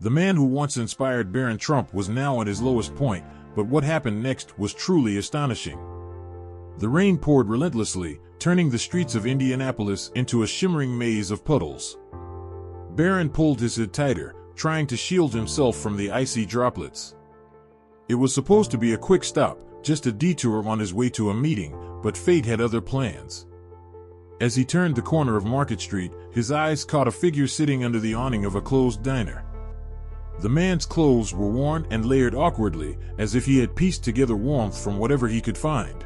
The man who once inspired Barron Trump was now at his lowest point, but what happened next was truly astonishing. The rain poured relentlessly, turning the streets of Indianapolis into a shimmering maze of puddles. Barron pulled his hood tighter, trying to shield himself from the icy droplets. It was supposed to be a quick stop, just a detour on his way to a meeting, but fate had other plans. As he turned the corner of Market Street, his eyes caught a figure sitting under the awning of a closed diner. The man's clothes were worn and layered awkwardly, as if he had pieced together warmth from whatever he could find.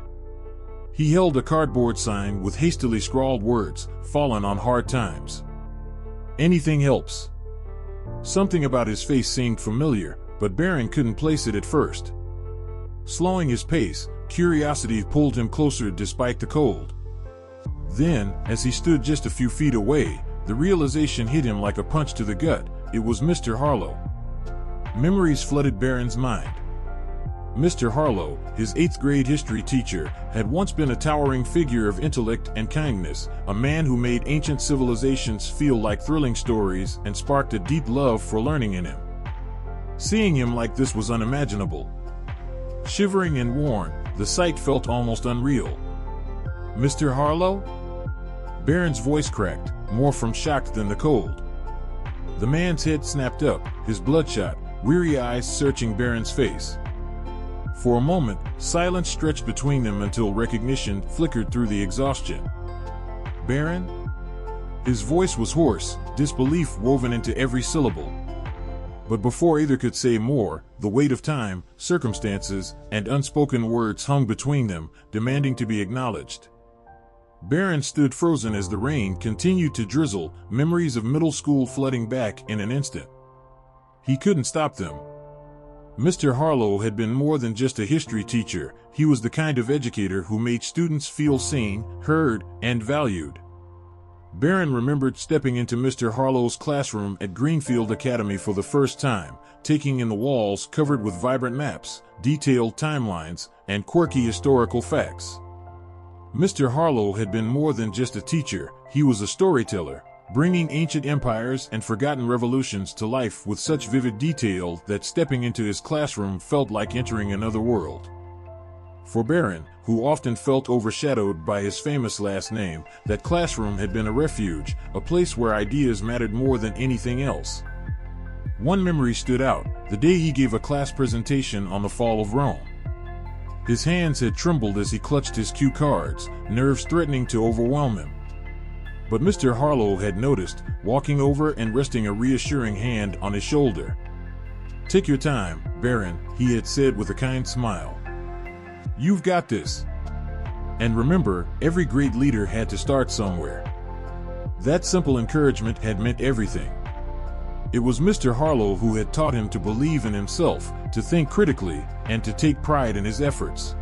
He held a cardboard sign with hastily scrawled words, "Fallen on hard times. Anything helps." Something about his face seemed familiar, but Barron couldn't place it at first. Slowing his pace, curiosity pulled him closer despite the cold. Then, as he stood just a few feet away, the realization hit him like a punch to the gut. It was Mr. Harlow. Memories flooded Barron's mind. Mr. Harlow, his 8th grade history teacher, had once been a towering figure of intellect and kindness, a man who made ancient civilizations feel like thrilling stories and sparked a deep love for learning in him. Seeing him like this was unimaginable. Shivering and worn, the sight felt almost unreal. "Mr. Harlow?" Barron's voice cracked, more from shock than the cold. The man's head snapped up, his bloodshot, weary eyes searching Barron's face. For a moment, silence stretched between them until recognition flickered through the exhaustion. "Barron?" His voice was hoarse, disbelief woven into every syllable. But before either could say more, the weight of time, circumstances, and unspoken words hung between them, demanding to be acknowledged. Barron stood frozen as the rain continued to drizzle, memories of middle school flooding back in an instant. He couldn't stop them. Mr. Harlow had been more than just a history teacher. He was the kind of educator who made students feel seen, heard, and valued. Barron remembered stepping into Mr. Harlow's classroom at Greenfield Academy for the first time, taking in the walls covered with vibrant maps, detailed timelines, and quirky historical facts. Mr. Harlow had been more than just a teacher. He was a storyteller, bringing ancient empires and forgotten revolutions to life with such vivid detail that stepping into his classroom felt like entering another world. For Barron, who often felt overshadowed by his famous last name, that classroom had been a refuge, a place where ideas mattered more than anything else. One memory stood out, the day he gave a class presentation on the fall of Rome. His hands had trembled as he clutched his cue cards, nerves threatening to overwhelm him. But Mr. Harlow had noticed, walking over and resting a reassuring hand on his shoulder. "Take your time, Barron," he had said with a kind smile. "You've got this. And remember, every great leader had to start somewhere." That simple encouragement had meant everything. It was Mr. Harlow who had taught him to believe in himself, to think critically, and to take pride in his efforts.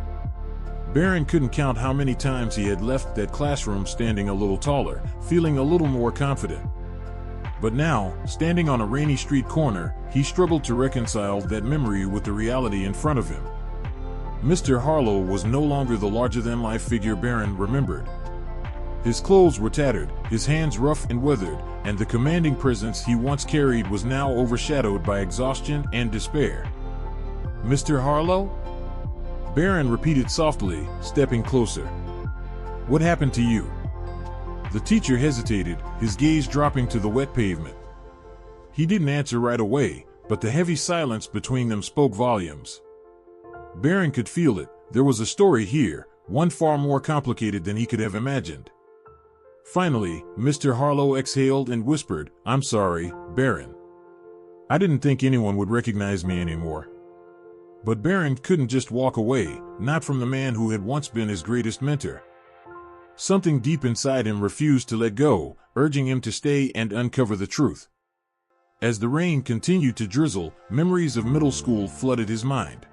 Barron couldn't count how many times he had left that classroom standing a little taller, feeling a little more confident. But now, standing on a rainy street corner, he struggled to reconcile that memory with the reality in front of him. Mr. Harlow was no longer the larger-than-life figure Barron remembered. His clothes were tattered, his hands rough and weathered, and the commanding presence he once carried was now overshadowed by exhaustion and despair. "Mr. Harlow?" Barron repeated softly, stepping closer. "What happened to you?" The teacher hesitated, his gaze dropping to the wet pavement. He didn't answer right away, but the heavy silence between them spoke volumes. Barron could feel it. There was a story here, one far more complicated than he could have imagined. Finally, Mr. Harlow exhaled and whispered, "I'm sorry, Barron. I didn't think anyone would recognize me anymore." But Barron couldn't just walk away, not from the man who had once been his greatest mentor. Something deep inside him refused to let go, urging him to stay and uncover the truth. As the rain continued to drizzle, memories of middle school flooded his mind.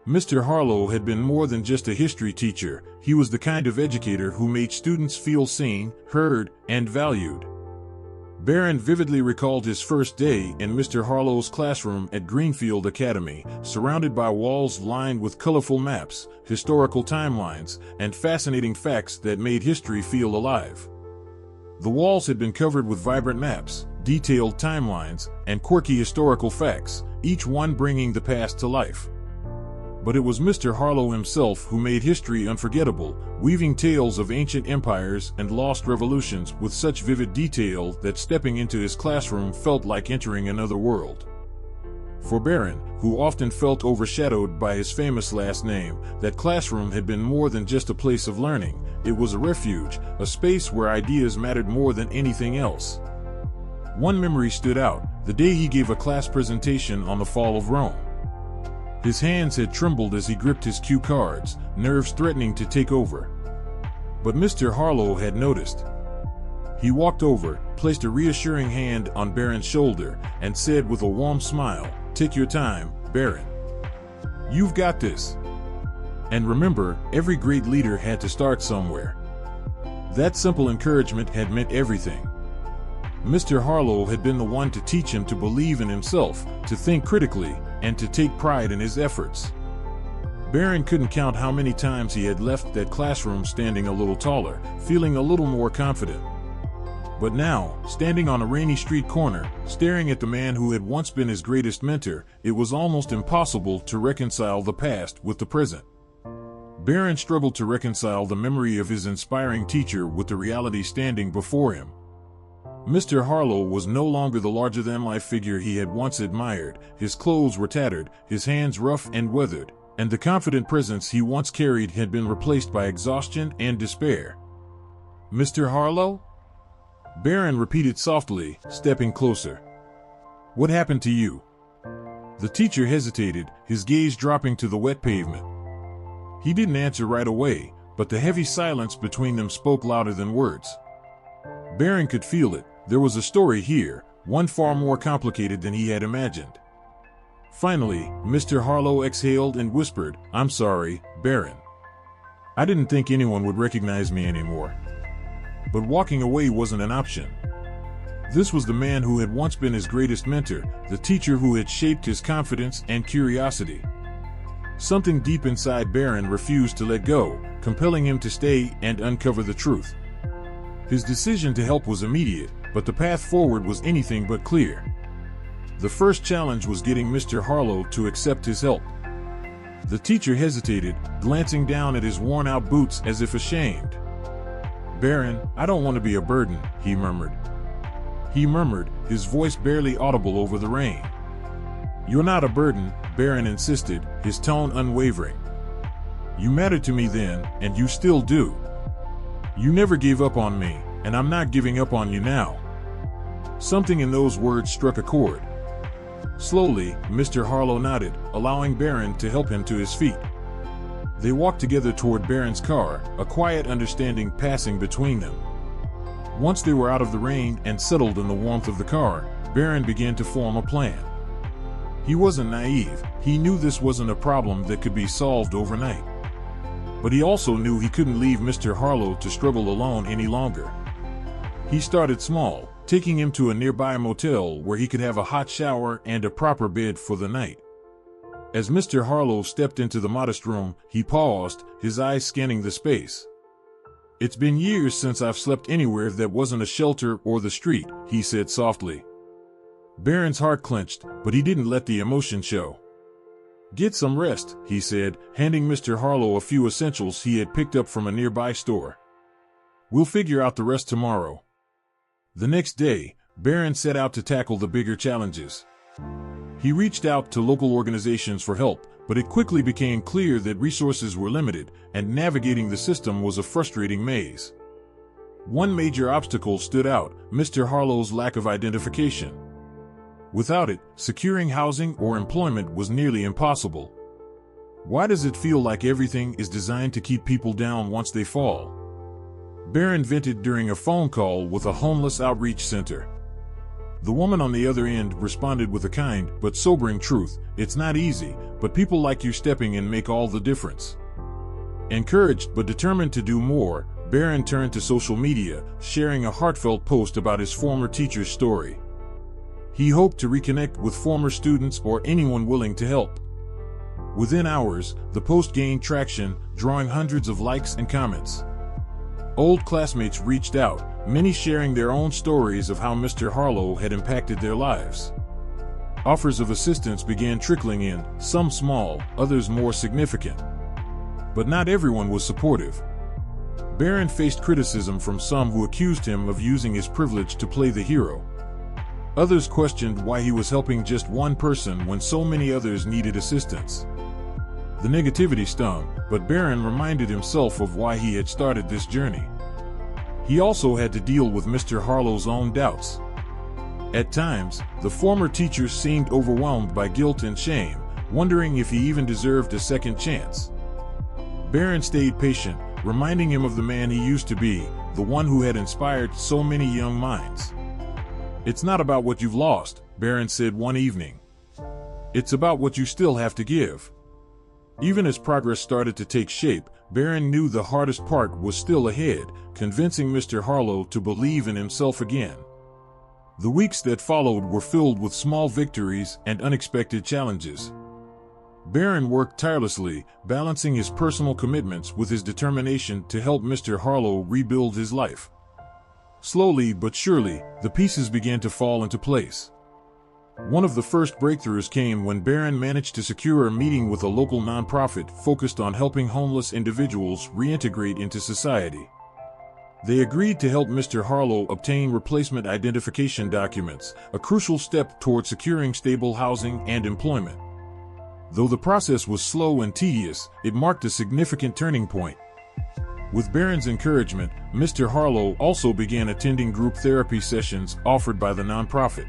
Mr. Harlow had been more than just a history teacher. He was the kind of educator who made students feel seen, heard, and valued. Barron vividly recalled his first day in Mr. Harlow's classroom at Greenfield Academy, surrounded by walls lined with colorful maps, historical timelines, and fascinating facts that made history feel alive. The walls had been covered with vibrant maps, detailed timelines, and quirky historical facts, each one bringing the past to life. But it was Mr. Harlow himself who made history unforgettable, weaving tales of ancient empires and lost revolutions with such vivid detail that stepping into his classroom felt like entering another world. For Barron, who often felt overshadowed by his famous last name, that classroom had been more than just a place of learning. It was a refuge, a space where ideas mattered more than anything else. One memory stood out, the day he gave a class presentation on the fall of Rome. His hands had trembled as he gripped his cue cards, nerves threatening to take over. But Mr. Harlow had noticed. He walked over, placed a reassuring hand on Barron's shoulder, and said with a warm smile, "Take your time, Barron. You've got this. And remember, every great leader had to start somewhere." That simple encouragement had meant everything. Mr. Harlow had been the one to teach him to believe in himself, to think critically, and to take pride in his efforts. Barron couldn't count how many times he had left that classroom standing a little taller, feeling a little more confident. But now, standing on a rainy street corner, staring at the man who had once been his greatest mentor, it was almost impossible to reconcile the past with the present. Barron struggled to reconcile the memory of his inspiring teacher with the reality standing before him. Mr. Harlow was no longer the larger-than-life figure he had once admired. His clothes were tattered, his hands rough and weathered, and the confident presence he once carried had been replaced by exhaustion and despair. "Mr. Harlow?" Barron repeated softly, stepping closer. "What happened to you?" The teacher hesitated, his gaze dropping to the wet pavement. He didn't answer right away, but the heavy silence between them spoke louder than words. Barron could feel it. There was a story here, one far more complicated than he had imagined. Finally, Mr. Harlow exhaled and whispered, "I'm sorry, Barron. I didn't think anyone would recognize me anymore." But walking away wasn't an option. This was the man who had once been his greatest mentor, the teacher who had shaped his confidence and curiosity. Something deep inside Barron refused to let go, compelling him to stay and uncover the truth. His decision to help was immediate, but the path forward was anything but clear. The first challenge was getting Mr. Harlow to accept his help. The teacher hesitated, glancing down at his worn-out boots as if ashamed. "Barron, I don't want to be a burden," he murmured. He murmured, his voice barely audible over the rain. "You're not a burden," Barron insisted, his tone unwavering. "You mattered to me then, and you still do. You never gave up on me, and I'm not giving up on you now." Something in those words struck a chord. Slowly, Mr. Harlow nodded, allowing Barron to help him to his feet. They walked together toward Barron's car, a quiet understanding passing between them. Once they were out of the rain and settled in the warmth of the car, Barron began to form a plan. He wasn't naive. He knew this wasn't a problem that could be solved overnight. But he also knew he couldn't leave Mr. Harlow to struggle alone any longer. He started small, taking him to a nearby motel where he could have a hot shower and a proper bed for the night. As Mr. Harlow stepped into the modest room, he paused, his eyes scanning the space. "It's been years since I've slept anywhere that wasn't a shelter or the street," he said softly. Barron's heart clenched, but he didn't let the emotion show. "Get some rest," he said, handing Mr. Harlow a few essentials he had picked up from a nearby store. "We'll figure out the rest tomorrow." The next day, Barron set out to tackle the bigger challenges. He reached out to local organizations for help, but it quickly became clear that resources were limited, and navigating the system was a frustrating maze. One major obstacle stood out: Mr. Harlow's lack of identification. Without it, securing housing or employment was nearly impossible. Why does it feel like everything is designed to keep people down once they fall? Barron vented during a phone call with a homeless outreach center. The woman on the other end responded with a kind but sobering truth: "It's not easy, but people like you stepping in make all the difference." Encouraged but determined to do more, Barron turned to social media, sharing a heartfelt post about his former teacher's story. He hoped to reconnect with former students or anyone willing to help. Within hours, the post gained traction, drawing hundreds of likes and comments. Old classmates reached out, many sharing their own stories of how Mr. Harlow had impacted their lives. Offers of assistance began trickling in, some small, others more significant. But not everyone was supportive. Barron faced criticism from some who accused him of using his privilege to play the hero. Others questioned why he was helping just one person when so many others needed assistance. The negativity stung, but Barron reminded himself of why he had started this journey. He also had to deal with Mr. Harlow's own doubts. At times, the former teacher seemed overwhelmed by guilt and shame, wondering if he even deserved a second chance. Barron stayed patient, reminding him of the man he used to be, the one who had inspired so many young minds. "It's not about what you've lost," Barron said one evening. "It's about what you still have to give." Even as progress started to take shape, Barron knew the hardest part was still ahead, convincing Mr. Harlow to believe in himself again. The weeks that followed were filled with small victories and unexpected challenges. Barron worked tirelessly, balancing his personal commitments with his determination to help Mr. Harlow rebuild his life. Slowly but surely, the pieces began to fall into place. One of the first breakthroughs came when Barron managed to secure a meeting with a local nonprofit focused on helping homeless individuals reintegrate into society. They agreed to help Mr. Harlow obtain replacement identification documents, a crucial step toward securing stable housing and employment. Though the process was slow and tedious, it marked a significant turning point. With Barron's encouragement, Mr. Harlow also began attending group therapy sessions offered by the nonprofit.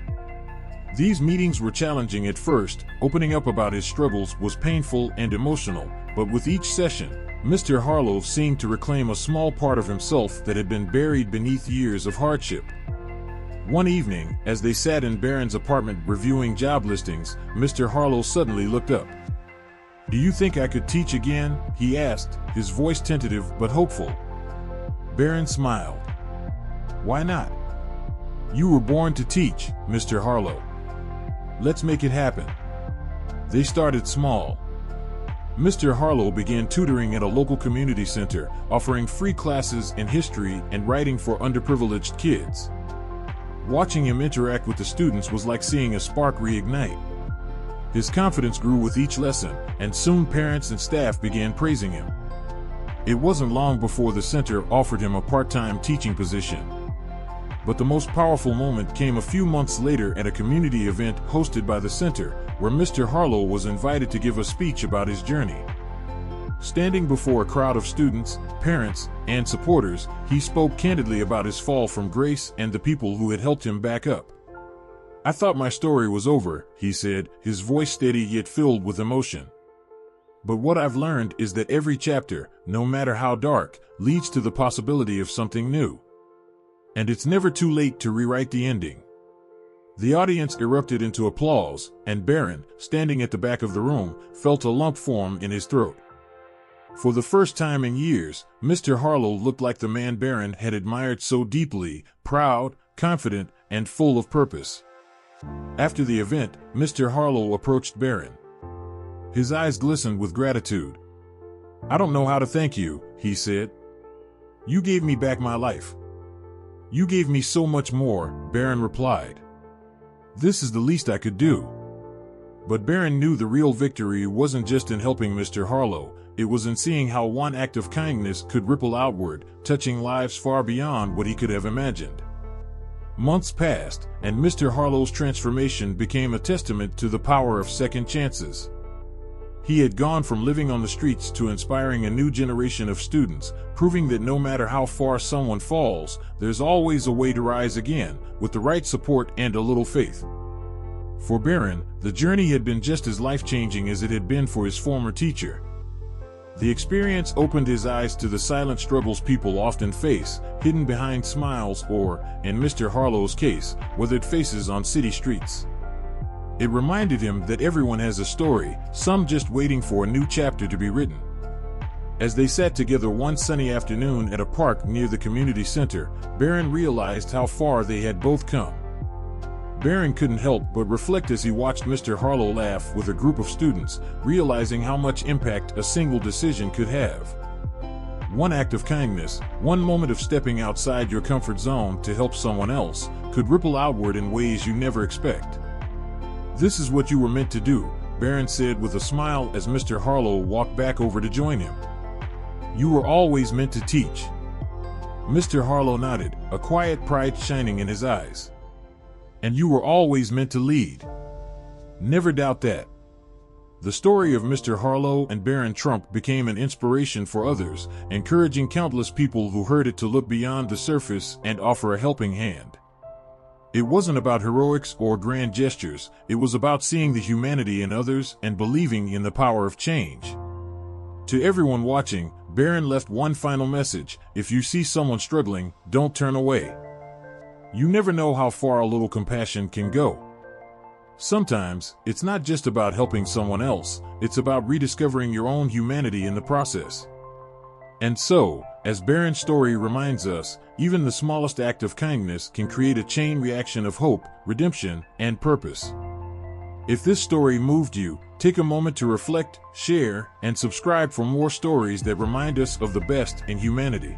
These meetings were challenging at first. Opening up about his struggles was painful and emotional, but with each session, Mr. Harlow seemed to reclaim a small part of himself that had been buried beneath years of hardship. One evening, as they sat in Barron's apartment reviewing job listings, Mr. Harlow suddenly looked up. "Do you think I could teach again?" he asked, his voice tentative but hopeful. Barron smiled. "Why not? You were born to teach, Mr. Harlow. Let's make it happen." They started small. Mr. Harlow began tutoring at a local community center, offering free classes in history and writing for underprivileged kids. Watching him interact with the students was like seeing a spark reignite. His confidence grew with each lesson, and soon parents and staff began praising him. It wasn't long before the center offered him a part-time teaching position. But the most powerful moment came a few months later at a community event hosted by the center, where Mr. Harlow was invited to give a speech about his journey. Standing before a crowd of students, parents, and supporters, he spoke candidly about his fall from grace and the people who had helped him back up. "I thought my story was over," he said, his voice steady yet filled with emotion. "But what I've learned is that every chapter, no matter how dark, leads to the possibility of something new. And it's never too late to rewrite the ending." The audience erupted into applause, and Barron, standing at the back of the room, felt a lump form in his throat. For the first time in years, Mr. Harlow looked like the man Barron had admired so deeply, proud, confident, and full of purpose. After the event, Mr. Harlow approached Barron. His eyes glistened with gratitude. "I don't know how to thank you," he said. "You gave me back my life." "You gave me so much more," Barron replied. "This is the least I could do." But Barron knew the real victory wasn't just in helping Mr. Harlow, it was in seeing how one act of kindness could ripple outward, touching lives far beyond what he could have imagined. Months passed, and Mr. Harlow's transformation became a testament to the power of second chances. He had gone from living on the streets to inspiring a new generation of students, proving that no matter how far someone falls, there's always a way to rise again, with the right support and a little faith. For Barron, the journey had been just as life-changing as it had been for his former teacher. The experience opened his eyes to the silent struggles people often face, hidden behind smiles or, in Mr. Harlow's case, weathered faces on city streets. It reminded him that everyone has a story, some just waiting for a new chapter to be written. As they sat together one sunny afternoon at a park near the community center, Barron realized how far they had both come. Barron couldn't help but reflect as he watched Mr. Harlow laugh with a group of students, realizing how much impact a single decision could have. One act of kindness, one moment of stepping outside your comfort zone to help someone else, could ripple outward in ways you never expect. "This is what you were meant to do," Barron said with a smile as Mr. Harlow walked back over to join him. "You were always meant to teach." Mr. Harlow nodded, a quiet pride shining in his eyes. "And you were always meant to lead." "Never doubt that." The story of Mr. Harlow and Barron Trump became an inspiration for others, encouraging countless people who heard it to look beyond the surface and offer a helping hand. It wasn't about heroics or grand gestures, it was about seeing the humanity in others and believing in the power of change. To everyone watching, Barron left one final message: if you see someone struggling, don't turn away. You never know how far a little compassion can go. Sometimes, it's not just about helping someone else, it's about rediscovering your own humanity in the process. And so, as Barron's story reminds us, even the smallest act of kindness can create a chain reaction of hope, redemption, and purpose. If this story moved you, take a moment to reflect, share, and subscribe for more stories that remind us of the best in humanity.